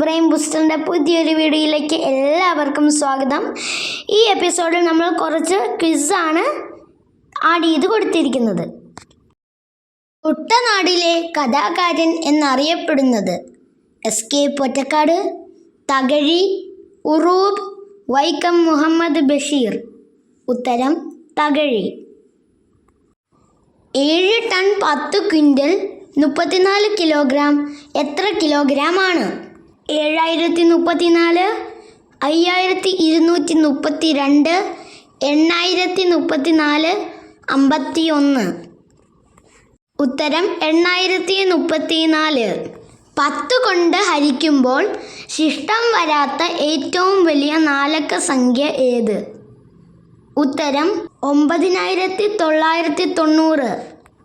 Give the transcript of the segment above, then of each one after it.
Brain ബൂസ്റ്ററിൻ്റെ പുതിയൊരു വീഡിയോയിലേക്ക് എല്ലാവർക്കും സ്വാഗതം. ഈ എപ്പിസോഡിൽ നമ്മൾ കുറച്ച് ക്വിസാണ് ആഡ് ചെയ്ത് കൊടുത്തിരിക്കുന്നത്. കുട്ടനാടിലെ കഥാകാരൻ എന്നറിയപ്പെടുന്നത് SK പൊറ്റക്കാട്, തകഴി, ഉറൂബ്, വൈക്കം മുഹമ്മദ് ബഷീർ. ഉത്തരം തകഴി. 7 ടൺ 10 ക്വിൻ്റൽ 34 കിലോഗ്രാം എത്ര കിലോഗ്രാം ആണ്? 7034, 5232, 8034, 51. ഉത്തരം 8034. 10 കൊണ്ട് ഹരിക്കുമ്പോൾ ശിഷ്ടം വരാത്ത ഏറ്റവും വലിയ നാലക്ക സംഖ്യ ഏത്? ഉത്തരം 9990.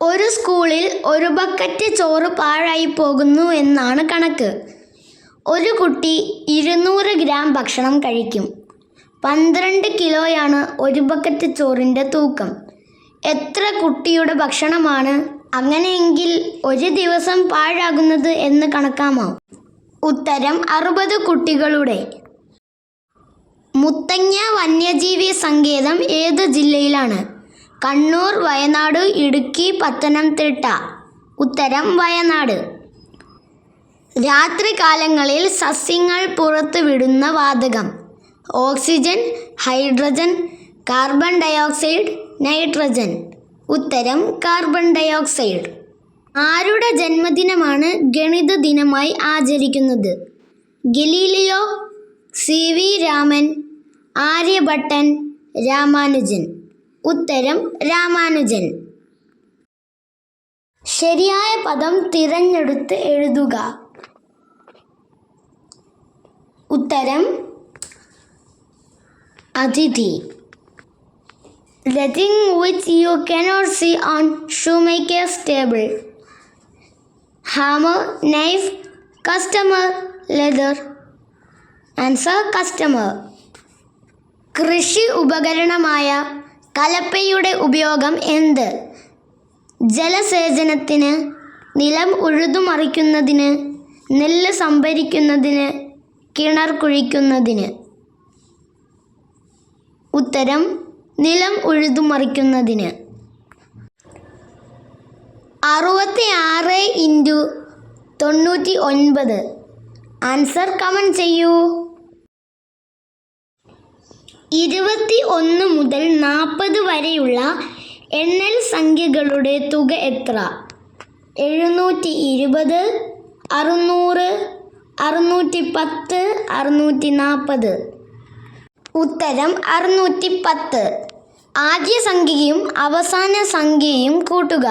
ഒരു സ്കൂളിൽ ഒരു ബക്കറ്റ് ചോറ് പാഴായി പോകുന്നു എന്നാണ് കണക്ക്. ഒരു കുട്ടി 200 ഗ്രാം ഭക്ഷണം കഴിക്കും. 12 കിലോയാണ് ഒരു ബക്കറ്റ് ചോറിൻ്റെ തൂക്കം. എത്ര കുട്ടിയുടെ ഭക്ഷണമാണ് അങ്ങനെയെങ്കിൽ ഒരു ദിവസം പാഴാകുന്നത് എന്ന് കണക്കാമോ? ഉത്തരം 60 കുട്ടികളുടെ. മുത്തങ്ങ വന്യജീവി സങ്കേതം ഏത് ജില്ലയിലാണ്? കണ്ണൂർ, വയനാട്, ഇടുക്കി, പത്തനംതിട്ട. ഉത്തരം വയനാട്. രാത്രികാലങ്ങളിൽ സസ്യങ്ങൾ പുറത്തുവിടുന്ന വാതകം? Oxygen, hydrogen, carbon dioxide, nitrogen. ഉത്തരം കാർബൺ ഡയോക്സൈഡ്. ആരുടെ ജന്മദിനമാണ് ഗണിത ദിനമായി ആചരിക്കുന്നത്? Galileo, CV Raman, Aryabhata, Ramanujan. ഉത്തരം രാമാനുജൻ. ശരിയായ പദം തിരഞ്ഞെടുത്ത് എഴുതുക. ഉത്തരം അതിഥി. The thing which you cannot see on shoemaker's table. Hammer, knife, customer, leather. Answer customer. കൃഷി ഉപകരണമായ കലപ്പയുടെ ഉപയോഗം എന്ത്? ജലസേചനത്തിന്, നിലം ഉഴുതുമറിക്കുന്നതിന്, നെല്ല് സംഭരിക്കുന്നതിന്, കിണർ കുഴിക്കുന്നതിന്. ഉത്തരം നിലം ഉഴുതുമറിക്കുന്നതിന്. 66 × 99. ആൻസർ കമൻറ്റ് ചെയ്യൂ. 21 മുതൽ 40 വരെയുള്ള എണ്ണൽ സംഖ്യകളുടെ തുക എത്ര? 720, 600, 610, 640. ഉത്തരം 610. ആദ്യ സംഖ്യയും അവസാന സംഖ്യയും കൂട്ടുക.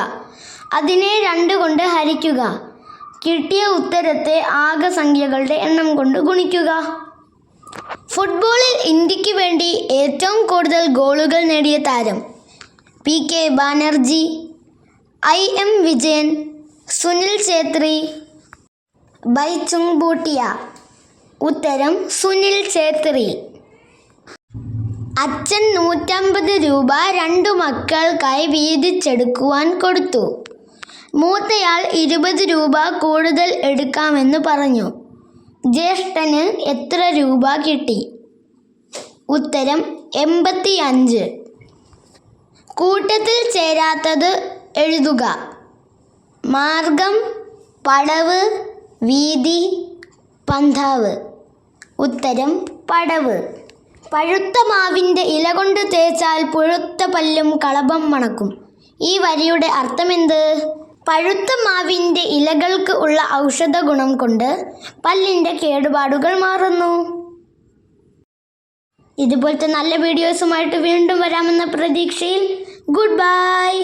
അതിനെ 2 കൊണ്ട് ഹരിക്കുക. കിട്ടിയ ഉത്തരത്തെ ആകെ സംഖ്യകളുടെ എണ്ണം കൊണ്ട് ഗുണിക്കുക. ഫുട്ബോളിൽ ഇന്ത്യക്ക് വേണ്ടി ഏറ്റവും കൂടുതൽ ഗോളുകൾ നേടിയ താരം? PK Banerjee, IM Vijayan, Sunil Chhetri, ബൈചുങ് Bhutia. ഉത്തരം സുനിൽ ഛേത്രി. അച്ഛൻ 150 രൂപ 2 മക്കൾക്കായി വീതിച്ചെടുക്കുവാൻ കൊടുത്തു. മൂത്തയാൾ 20 രൂപ കൂടുതൽ എടുക്കാമെന്ന് പറഞ്ഞു. ജ്യേഷ്ഠന് എത്ര രൂപ കിട്ടി? ഉത്തരം 85. കൂട്ടത്തിൽ ചേരാത്തത് എഴുതുക. മാർഗം, പടവ്, വീതി, പന്ഥാവ്. ഉത്തരം പടവ്. പഴുത്ത മാവിൻ്റെ ഇല കൊണ്ട് തേച്ചാൽ പുഴുത്ത പല്ലും കളഭം മണക്കും. ഈ വരിയുടെ അർത്ഥമെന്ത്? പഴുത്ത മാവിൻ്റെ ഇലകൾക്ക് ഉള്ള ഔഷധ ഗുണം കൊണ്ട് പല്ലിൻ്റെ കേടുപാടുകൾ മാറുന്നു. ഇതുപോലത്തെ നല്ല വീഡിയോസുമായിട്ട് വീണ്ടും വരാമെന്ന പ്രതീക്ഷയിൽ ഗുഡ് ബൈ.